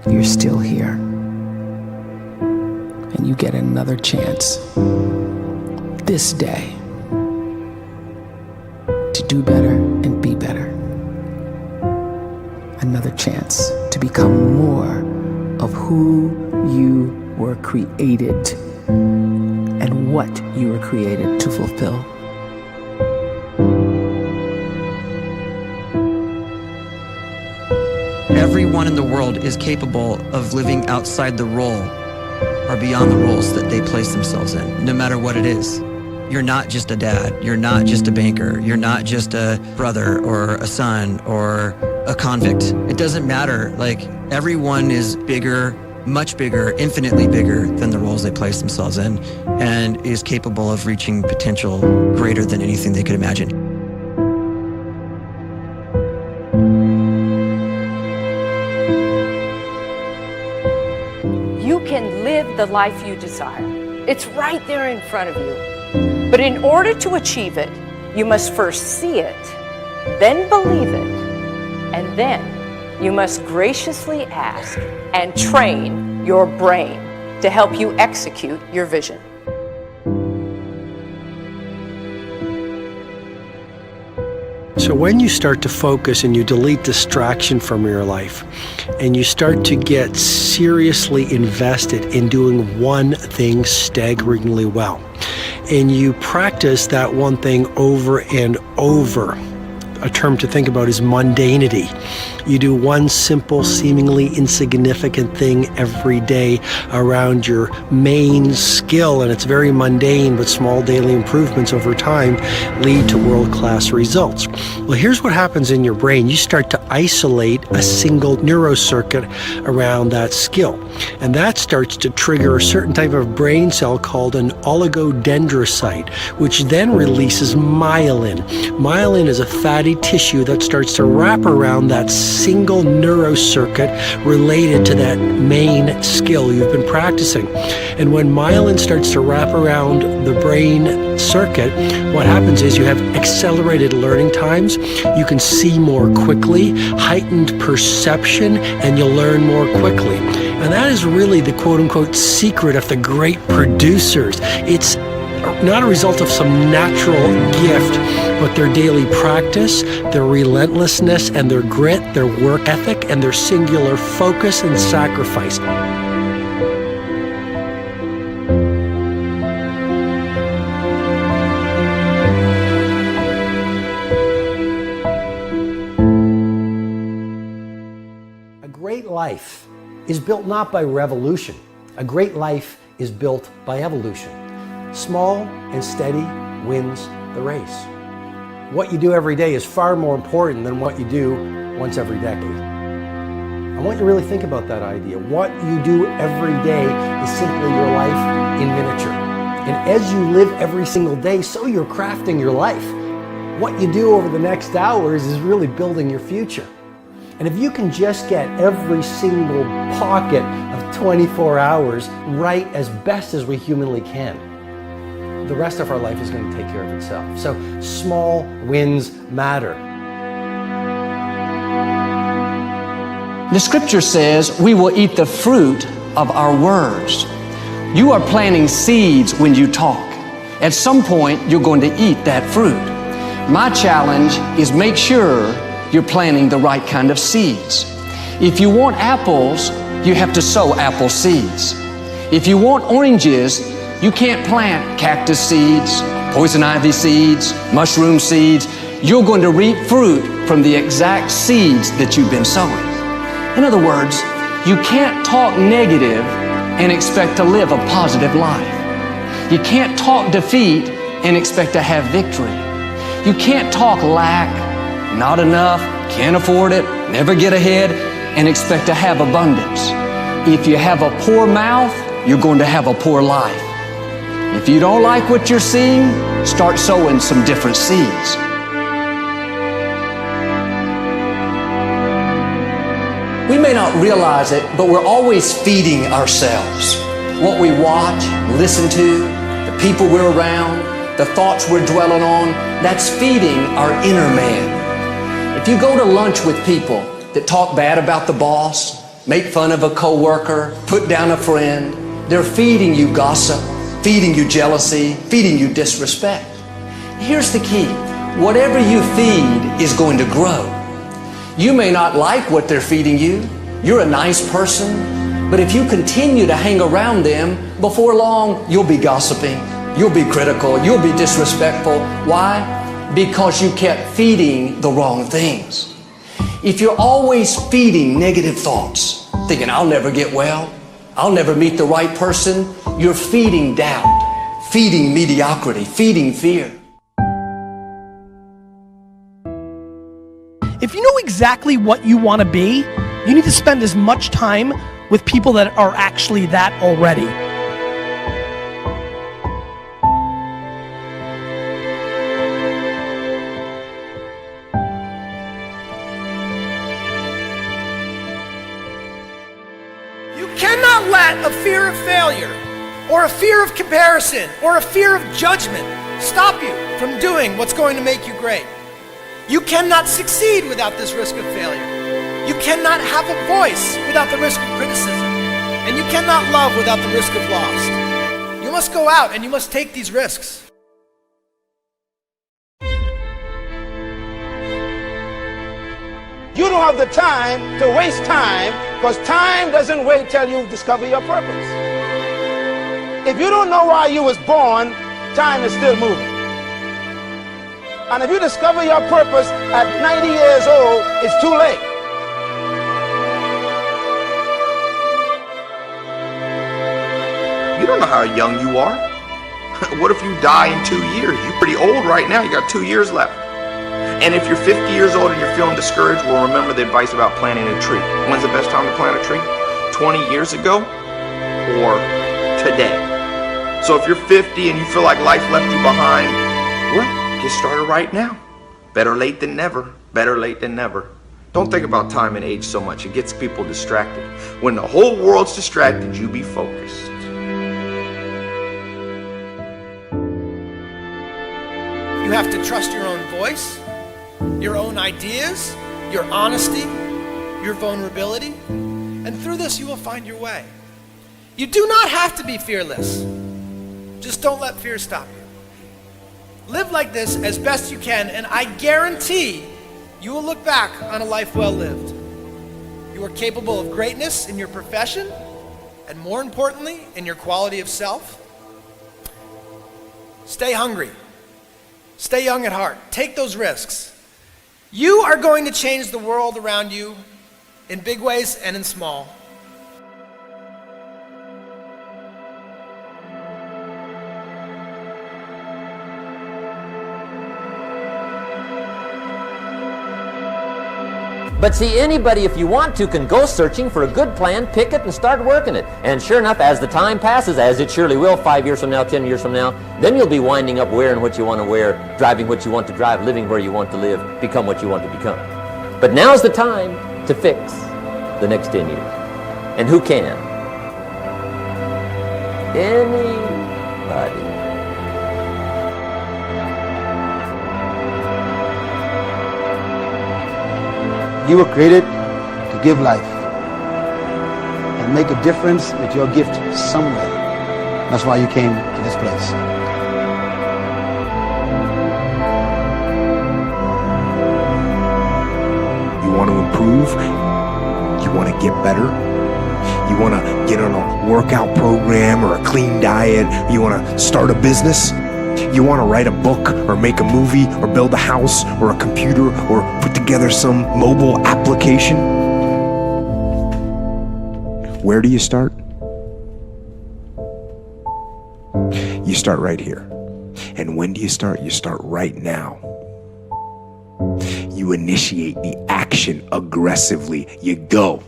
you're still here. And you get another chance this day to do better and be better. Another chance to become more of who you were created and what you were created to fulfill. Everyone in the world is capable of living outside the role or beyond the roles that they place themselves in, no matter what it is. You're not just a dad, you're not just a banker, you're not just a brother or a son or a convict. It doesn't matter. Like, everyone is bigger, much bigger, infinitely bigger than the roles they place themselves in, and is capable of reaching potential greater than anything they could imagine. You can live the life you desire. It's right there in front of you. But in order to achieve it, you must first see it, then believe it, and then you must graciously ask and train your brain to help you execute your vision. So when you start to focus and you delete distraction from your life, and you start to get seriously invested in doing one thing staggeringly well, and you practice that one thing over and over, a term to think about is mundanity. You do one simple, seemingly insignificant thing every day around your main skill, and it's very mundane, but small daily improvements over time lead to world-class results. Well, here's what happens in your brain. You start to isolate a single neurocircuit around that skill, and that starts to trigger a certain type of brain cell called an oligodendrocyte, which then releases myelin. Myelin is a fatty tissue that starts to wrap around that single neurocircuit related to that main skill you've been practicing. And when myelin starts to wrap around the brain circuit, what happens is you have accelerated learning times, you can see more quickly, heightened perception, and you'll learn more quickly. And that is really the quote-unquote secret of the great producers. It's not a result of some natural gift, but their daily practice, their relentlessness and their grit, their work ethic, and their singular focus and sacrifice. A great life is built not by revolution. A great life is built by evolution. Small and steady wins the race. What you do every day is far more important than what you do once every decade. I want you to really think about that idea. What you do every day is simply your life in miniature. And as you live every single day, so you're crafting your life. What you do over the next hours is really building your future. And if you can just get every single pocket of 24 hours right as best as we humanly can, the rest of our life is going to take care of itself. So small wins matter. The scripture says we will eat the fruit of our words. You are planting seeds when you talk. At some point, you're going to eat that fruit. My challenge is make sure you're planting the right kind of seeds. If you want apples, you have to sow apple seeds. If you want oranges, you can't plant cactus seeds, poison ivy seeds, mushroom seeds. You're going to reap fruit from the exact seeds that you've been sowing. In other words, you can't talk negative and expect to live a positive life. You can't talk defeat and expect to have victory. You can't talk lack, not enough, can't afford it, never get ahead, and expect to have abundance. If you have a poor mouth, you're going to have a poor life. If you don't like what you're seeing, start sowing some different seeds. We may not realize it, but we're always feeding ourselves. What we watch, listen to, the people we're around, the thoughts we're dwelling on, that's feeding our inner man. If you go to lunch with people that talk bad about the boss, make fun of a coworker, put down a friend. They're feeding you gossip, feeding you jealousy, feeding you disrespect. Here's the key. Whatever you feed is going to grow. You may not like what they're feeding you. You're a nice person, but if you continue to hang around them, before long, you'll be gossiping, you'll be critical, you'll be disrespectful. Why? Because you kept feeding the wrong things. If you're always feeding negative thoughts, thinking, I'll never get well, I'll never meet the right person, you're feeding doubt, feeding mediocrity, feeding fear. If you know exactly what you want to be, you need to spend as much time with people that are actually that already. You cannot let a fear of failure, or a fear of comparison, or a fear of judgment stop you from doing what's going to make you great. You cannot succeed without this risk of failure. You cannot have a voice without the risk of criticism. And you cannot love without the risk of loss. You must go out and you must take these risks. You don't have the time to waste time, because time doesn't wait till you discover your purpose. If you don't know why you was born, time is still moving. And if you discover your purpose at 90 years old, it's too late. You don't know how young you are. What if you die in 2 years? You're pretty old right now. You got 2 years left. And if you're 50 years old and you're feeling discouraged, well, remember the advice about planting a tree. When's the best time to plant a tree? 20 years ago or today? So if you're 50 and you feel like life left you behind, well, get started right now. Better late than never. Better late than never. Don't think about time and age so much. It gets people distracted. When the whole world's distracted, you be focused. You have to trust your own voice, your own ideas, your honesty, your vulnerability, and through this you will find your way. You do not have to be fearless. Just don't let fear stop you. Live like this as best you can, and I guarantee you will look back on a life well lived. You are capable of greatness in your profession, and more importantly, in your quality of self. Stay hungry. Stay young at heart. Take those risks. You are going to change the world around you in big ways and in small. But see, anybody, if you want to, can go searching for a good plan, pick it, and start working it. And sure enough, as the time passes, as it surely will 5 years from now, 10 years from now, then you'll be winding up wearing what you want to wear, driving what you want to drive, living where you want to live, become what you want to become. But now's the time to fix the next 10 years. And who can? Anybody. You were created to give life and make a difference with your gift somewhere. That's why you came to this place. You want to improve? You want to get better? You want to get on a workout program or a clean diet? You want to start a business? You want to write a book or make a movie or build a house or a computer or put together some mobile application? Where do you start? You start right here. And when do you start? You start right now. You initiate the action aggressively. You go.